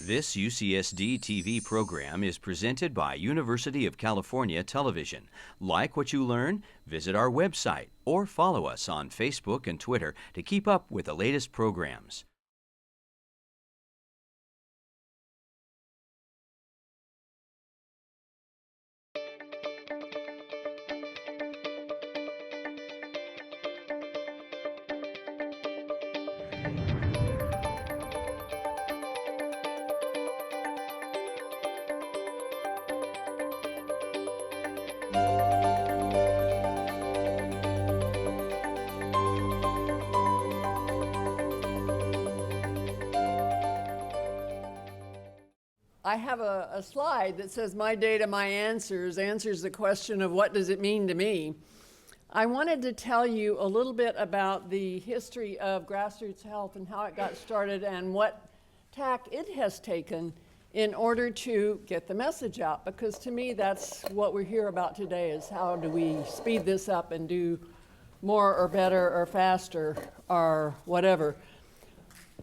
This UCSD TV program is presented by University of California Television. Like what you learn? Visit our website or follow us on Facebook and Twitter to keep up with the latest programs. I have a slide that says my data, my answers the question of what does it mean to me. I wanted to tell you a little bit about the history of grassroots health and how it got started and what tack it has taken in order to get the message out, because to me that's what we're here about today, is how do we speed this up and do more or better or faster or whatever.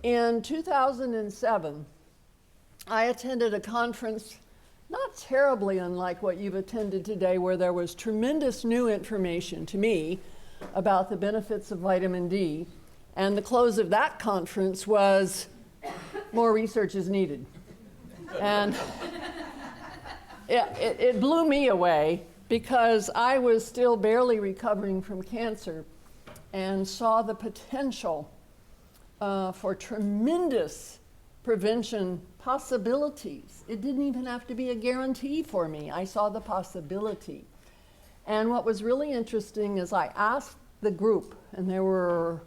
In 2007, I attended a conference not terribly unlike what you've attended today, where there was tremendous new information to me about the benefits of vitamin D. And the close of that conference was, more research is needed. And it blew me away, because I was still barely recovering from cancer and saw the potential for tremendous prevention possibilities. It didn't even have to be a guarantee for me. I saw the possibility. And what was really interesting is I asked the group, and there were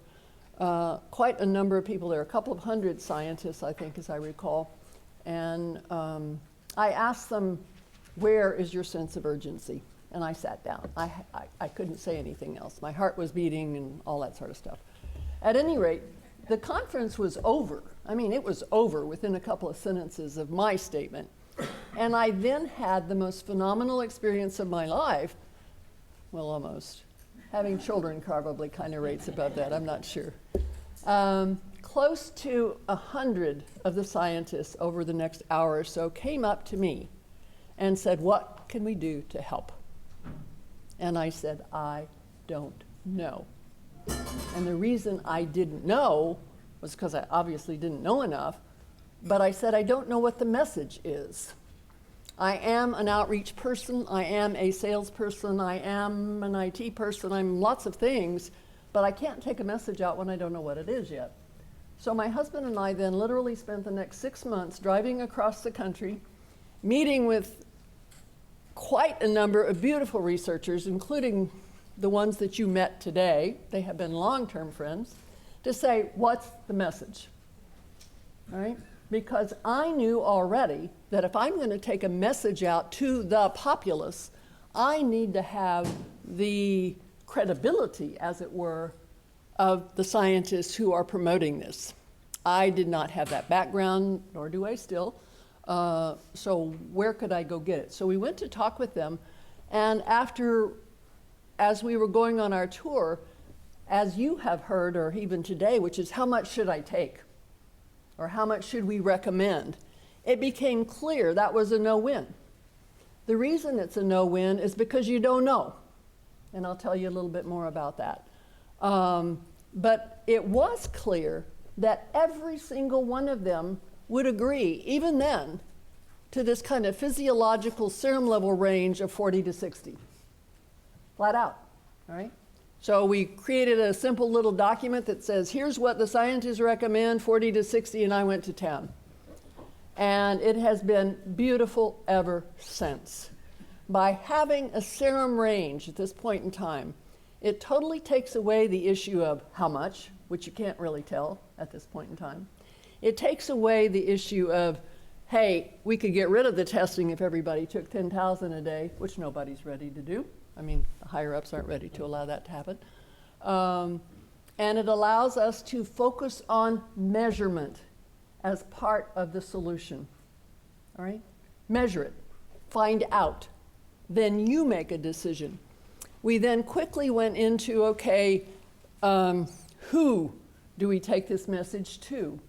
quite a number of people there, a couple of hundred scientists, I think, as I recall. And I asked them, where is your sense of urgency? And I sat down. I couldn't say anything else. My heart was beating and all that sort of stuff. At any rate, the conference was over. I mean, it was over within a couple of sentences of my statement. And I then had the most phenomenal experience of my life. Well, almost. Having children probably kind of rates above that, I'm not sure. Close to 100 of the scientists over the next hour or so came up to me and said, what can we do to help? And I said, I don't know. And the reason I didn't know was because I obviously didn't know enough, but I said, I don't know what the message is. I am an outreach person, I am a salesperson, I am an IT person, I'm lots of things, but I can't take a message out when I don't know what it is yet. So my husband and I then literally spent the next 6 months driving across the country, meeting with quite a number of beautiful researchers, including the ones that you met today. They have been long-term friends, to say, what's the message? All right? Because I knew already that if I'm going to take a message out to the populace, I need to have the credibility, as it were, of the scientists who are promoting this. I did not have that background, nor do I still. So where could I go get it? So we went to talk with them, and as we were going on our tour, as you have heard, or even today, which is how much should I take? Or how much should we recommend? It became clear that was a no-win. The reason it's a no-win is because you don't know. And I'll tell you a little bit more about that. But it was clear that every single one of them would agree, even then, to this kind of physiological serum level range of 40 to 60. Flat out, all right? So we created a simple little document that says, here's what the scientists recommend, 40 to 60, and I went to town. And it has been beautiful ever since. By having a serum range at this point in time, it totally takes away the issue of how much, which you can't really tell at this point in time. It takes away the issue of, hey, we could get rid of the testing if everybody took 10,000 a day, which nobody's ready to do. I mean, the higher-ups aren't ready to allow that to happen. And it allows us to focus on measurement as part of the solution. All right? Measure it. Find out. Then you make a decision. We then quickly went into, okay, who do we take this message to?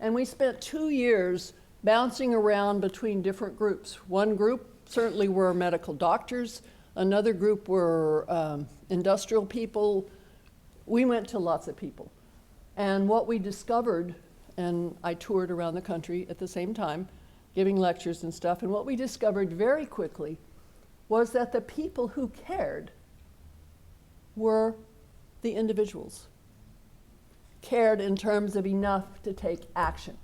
And we spent 2 years bouncing around between different groups. One group certainly were medical doctors, another group were industrial people. We went to lots of people. And what we discovered, and I toured around the country at the same time, giving lectures and stuff, and what we discovered very quickly was that the people who cared were the individuals. Cared in terms of enough to take action.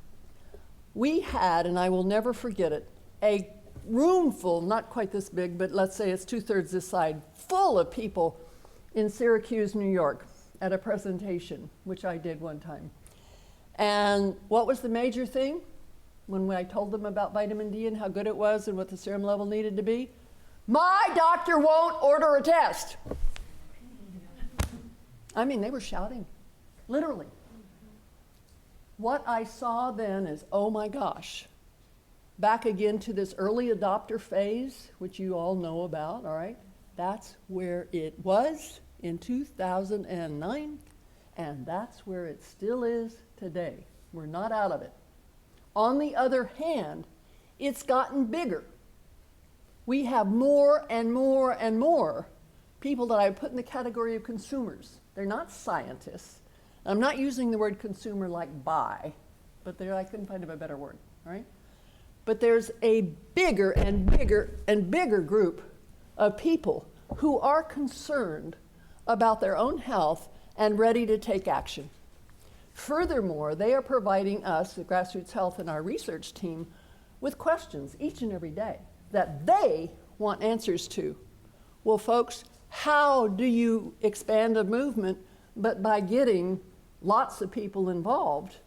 We had, and I will never forget it, a room full, not quite this big, but let's say it's 2/3 this side, full of people in Syracuse, New York, at a presentation, which I did one time. And what was the major thing when I told them about vitamin D and how good it was and what the serum level needed to be? My doctor won't order a test. I mean, they were shouting, literally. What I saw then is, oh my gosh, back again to this early adopter phase, which you all know about, all right? That's where it was in 2009, and that's where it still is today. We're not out of it. On the other hand, it's gotten bigger. We have more and more and more people that I put in the category of consumers. They're not scientists. I'm not using the word consumer like buy, but I couldn't find a better word, all right? But there's a bigger and bigger and bigger group of people who are concerned about their own health and ready to take action. Furthermore, they are providing us, the Grassroots Health and our research team, with questions each and every day that they want answers to. Well, folks, how do you expand a movement but by getting lots of people involved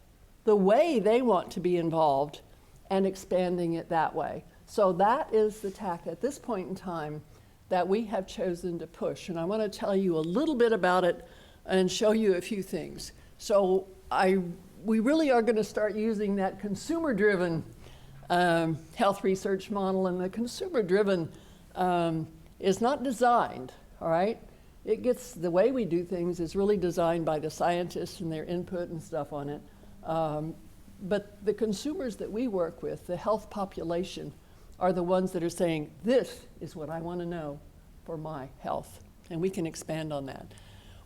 the way they want to be involved and expanding it that way? So that is the tack at this point in time that we have chosen to push. And I want to tell you a little bit about it and show you a few things. So we really are going to start using that consumer-driven health research model, and the consumer-driven is not designed, all right? The way we do things is really designed by the scientists and their input and stuff on it. But the consumers that we work with, the health population, are the ones that are saying, this is what I want to know for my health, and we can expand on that.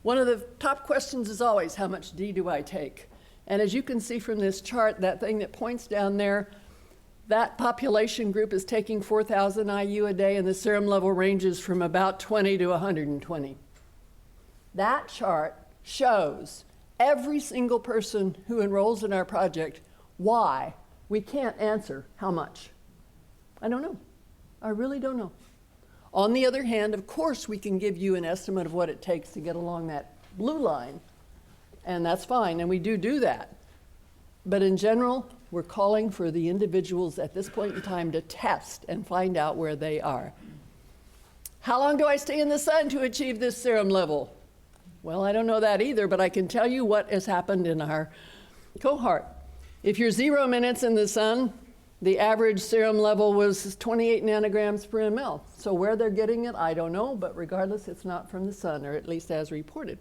One of the top questions is always, how much D do I take? And as you can see from this chart, that thing that points down there, that population group is taking 4,000 IU a day, and the serum level ranges from about 20 to 120. That chart shows every single person who enrolls in our project why we can't answer how much. I don't know. I really don't know. On the other hand, of course, we can give you an estimate of what it takes to get along that blue line, and that's fine, and we do that. But in general, we're calling for the individuals at this point in time to test and find out where they are. How long do I stay in the sun to achieve this serum level? Well, I don't know that either, but I can tell you what has happened in our cohort. If you're 0 minutes in the sun, the average serum level was 28 nanograms per ml. So where they're getting it, I don't know, but regardless, it's not from the sun, or at least as reported.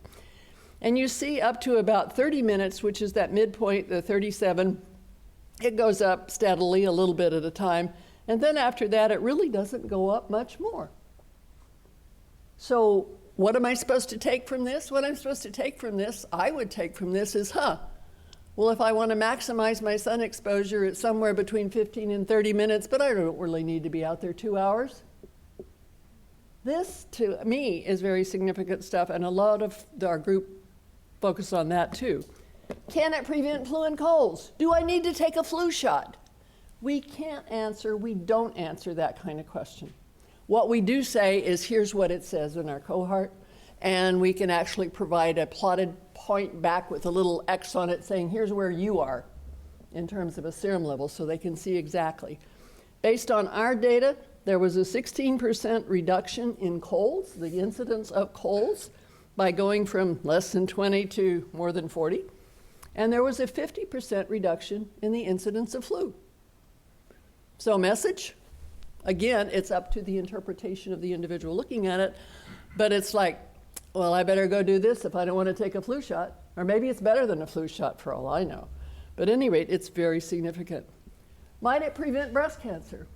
And you see up to about 30 minutes, which is that midpoint, the 37, it goes up steadily a little bit at a time. And then after that, it really doesn't go up much more. So what am I supposed to take from this? What I'm supposed to take from this, I would take from this is, well, if I want to maximize my sun exposure, it's somewhere between 15 and 30 minutes, but I don't really need to be out there 2 hours. This, to me, is very significant stuff, and a lot of our group focus on that too. Can it prevent flu and colds? Do I need to take a flu shot? We don't answer that kind of question. What we do say is, here's what it says in our cohort, and we can actually provide a plotted point back with a little X on it saying, here's where you are in terms of a serum level, so they can see exactly. Based on our data, there was a 16% reduction in colds, the incidence of colds, by going from less than 20 to more than 40. And there was a 50% reduction in the incidence of flu. So message, again, it's up to the interpretation of the individual looking at it, but it's like, well, I better go do this if I don't want to take a flu shot. Or maybe it's better than a flu shot for all I know. But at any rate, it's very significant. Might it prevent breast cancer?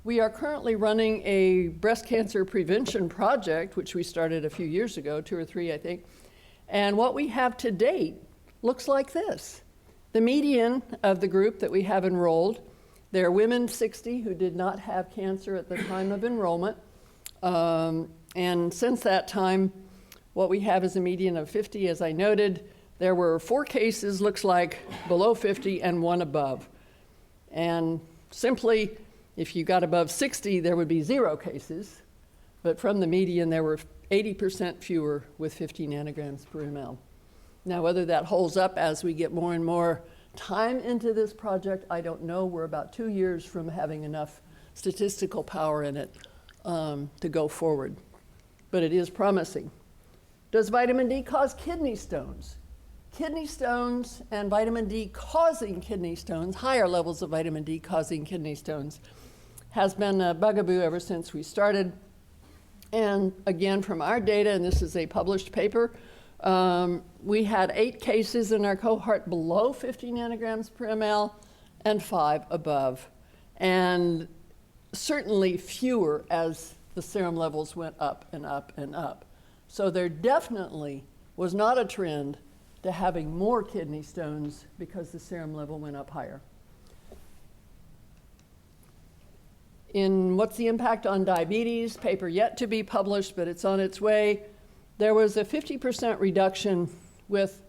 We are currently running a breast cancer prevention project, which we started a few years ago, 2 or 3, I think. And what we have to date looks like this. The median of the group that we have enrolled, there are women 60 who did not have cancer at the time of enrollment. And since that time, what we have is a median of 50, as I noted. There were 4 cases, looks like, below 50 and 1 above. And simply, if you got above 60, there would be 0 cases. But from the median, there were 80% fewer with 50 nanograms per ml. Now, whether that holds up as we get more and more time into this project, I don't know. We're about 2 years from having enough statistical power in it to go forward. But it is promising. Does vitamin D cause kidney stones? Kidney stones and vitamin D causing kidney stones, higher levels of vitamin D causing kidney stones, has been a bugaboo ever since we started. And again, from our data, and this is a published paper, we had 8 cases in our cohort below 50 nanograms per ml and 5 above. And certainly fewer as the serum levels went up and up and up. So there definitely was not a trend to having more kidney stones because the serum level went up higher. In what's the impact on diabetes, paper yet to be published, but it's on its way, there was a 50% reduction with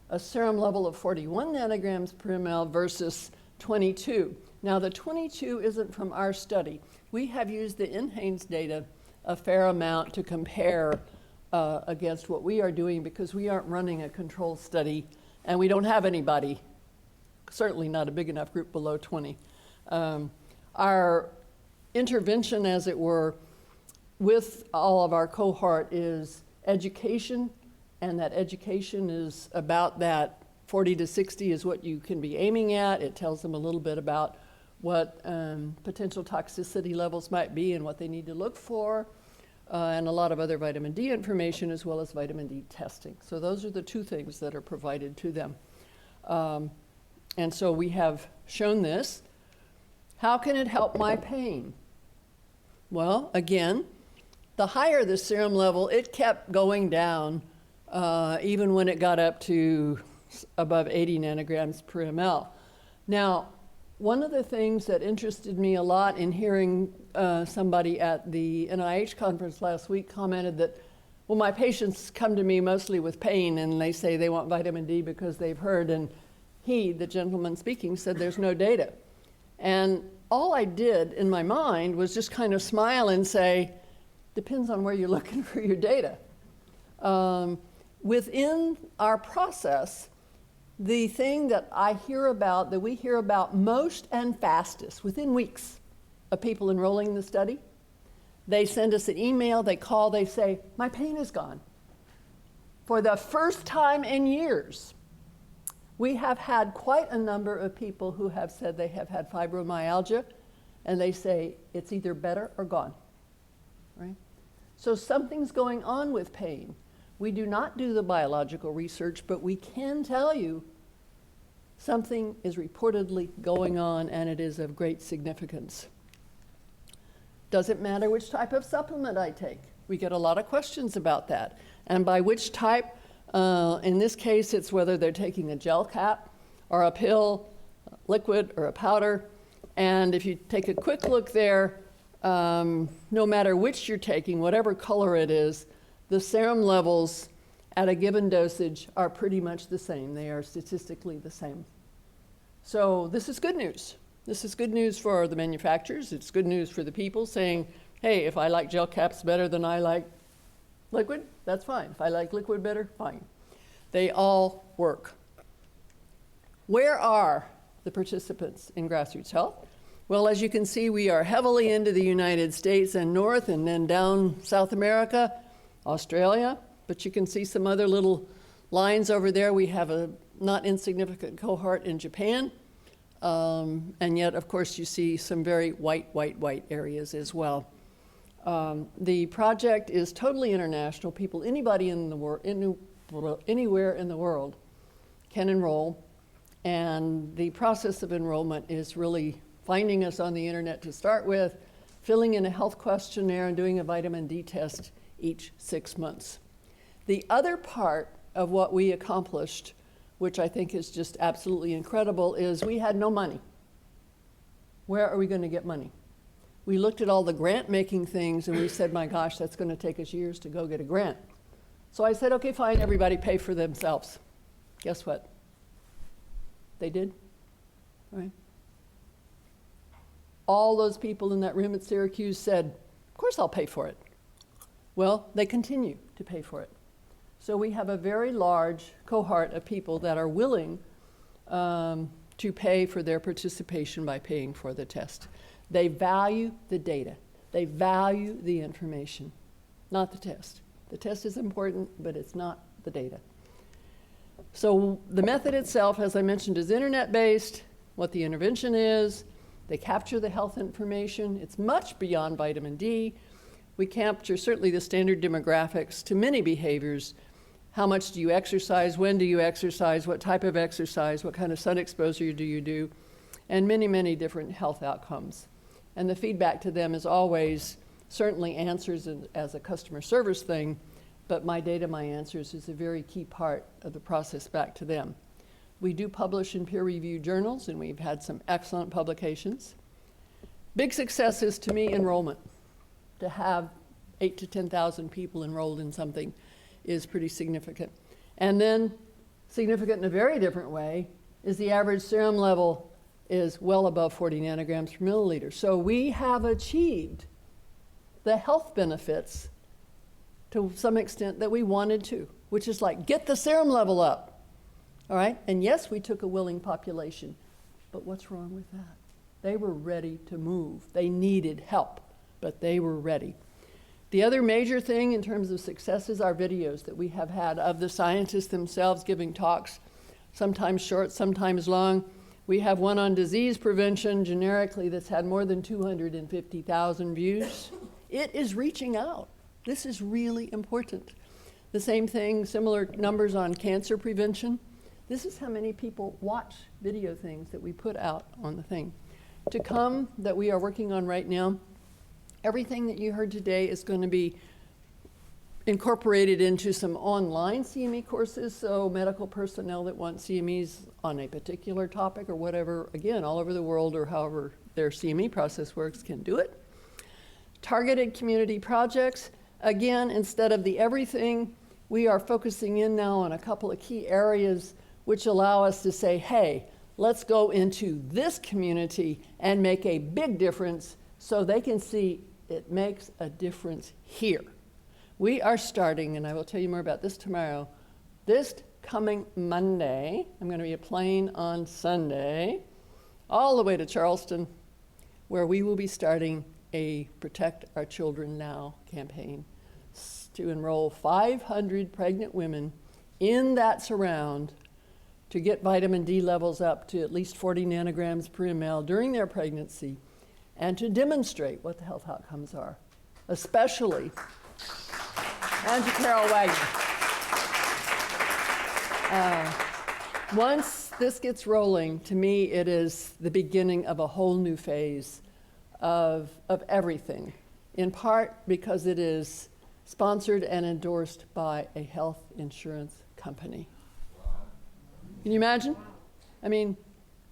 a serum level of 41 nanograms per ml versus 22. Now, the 22 isn't from our study. We have used the NHANES data a fair amount to compare against what we are doing because we aren't running a control study and we don't have anybody, certainly not a big enough group below 20. Our intervention, as it were, with all of our cohort is education, and that education is about that 40 to 60 is what you can be aiming at. It tells them a little bit about what potential toxicity levels might be and what they need to look for, and a lot of other vitamin D information as well as vitamin D testing. So those are the 2 things that are provided to them. And so we have shown this. How can it help my pain? Well, again, the higher the serum level, it kept going down even when it got up to above 80 nanograms per ml. Now, one of the things that interested me a lot in hearing somebody at the NIH conference last week commented that, well, my patients come to me mostly with pain and they say they want vitamin D because they've heard, and he, the gentleman speaking, said there's no data. And all I did in my mind was just kind of smile and say, depends on where you're looking for your data. Within our process, the thing that I hear about, that we hear about most and fastest, within weeks of people enrolling in the study, they send us an email, they call, they say, my pain is gone. For the first time in years, we have had quite a number of people who have said they have had fibromyalgia, and they say it's either better or gone, right? So something's going on with pain. We do not do the biological research, but we can tell you something is reportedly going on, and it is of great significance. Doesn't matter which type of supplement I take. We get a lot of questions about that. And by which type, in this case, it's whether they're taking a gel cap or a pill, liquid or a powder. And if you take a quick look there, no matter which you're taking, whatever color it is, the serum levels at a given dosage are pretty much the same. They are statistically the same. So this is good news. This is good news for the manufacturers. It's good news for the people saying, hey, if I like gel caps better than I like liquid, that's fine. If I like liquid better, fine. They all work. Where are the participants in Grassroots Health? Well, as you can see, we are heavily into the United States and north, and then down South America, Australia, but you can see some other little lines over there. We have a not insignificant cohort in Japan, and yet, of course, you see some very white areas as well. The project is totally international. People, anybody in the world, anywhere in the world can enroll, and the process of enrollment is really finding us on the internet to start with, filling in a health questionnaire, and doing a vitamin D test each 6 months. The other part of what we accomplished, which I think is just absolutely incredible, is we had no money. Where are we going to get money? We looked at all the grant-making things and we said, my gosh, that's going to take us years to go get a grant. So I said, okay, fine, everybody pay for themselves. Guess what? They did, right? All those people in that room at Syracuse said, of course I'll pay for it. Well, they continue to pay for it. So we have a very large cohort of people that are willing to pay for their participation by paying for the test. They value the data. They value the information, not the test. The test is important, but it's not the data. So the method itself, as I mentioned, is internet-based. What the intervention is, they capture the health information. It's much beyond vitamin D. We capture certainly the standard demographics to many behaviors. How much do you exercise? When do you exercise? What type of exercise? What kind of sun exposure do you do? And many, many different health outcomes. And the feedback to them is always certainly answers as a customer service thing, but my data, my answers is a very key part of the process back to them. We do publish in peer-reviewed journals, and we've had some excellent publications. Big success is, to me, enrollment. To have 8,000 to 10,000 people enrolled in something is pretty significant. And then, significant in a very different way, is the average serum level is well above 40 nanograms per milliliter. So we have achieved the health benefits to some extent that we wanted to, which is like, get the serum level up, all right? And yes, we took a willing population, but what's wrong with that? They were ready to move. They needed help, but they were ready. The other major thing in terms of success is our videos that we have had of the scientists themselves giving talks, sometimes short, sometimes long. We have one on disease prevention generically that's had more than 250,000 views. It is reaching out. This is really important. The same thing, similar numbers on cancer prevention. This is how many people watch video things that we put out on the thing. To come, that we are working on right now, everything that you heard today is going to be incorporated into some online CME courses, so medical personnel that want CMEs on a particular topic or whatever, again, all over the world or however their CME process works, can do it. Targeted community projects, again, instead of the everything, we are focusing in now on a couple of key areas which allow us to say, hey, let's go into this community and make a big difference so they can see it makes a difference here. We are starting, and I will tell you more about this tomorrow, this coming Monday. I'm going to be a plane on Sunday, all the way to Charleston, where we will be starting a Protect Our Children Now campaign to enroll 500 pregnant women in that surround to get vitamin D levels up to at least 40 nanograms per ml during their pregnancy and to demonstrate what the health outcomes are, especially, and to Carol Wagner. Once this gets rolling, to me it is the beginning of a whole new phase of everything, in part because it is sponsored and endorsed by a health insurance company. Can you imagine? I mean,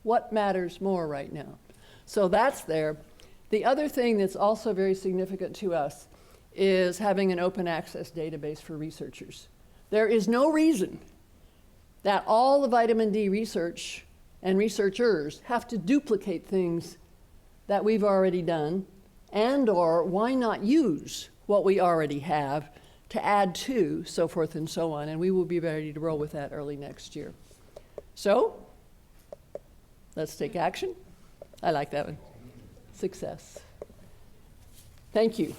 what matters more right now? So that's there. The other thing that's also very significant to us is having an open access database for researchers. There is no reason that all the vitamin D research and researchers have to duplicate things that we've already done, and or why not use what we already have to add to, so forth and so on, and we will be ready to roll with that early next year. So, let's take action. I like that one. Success. Thank you.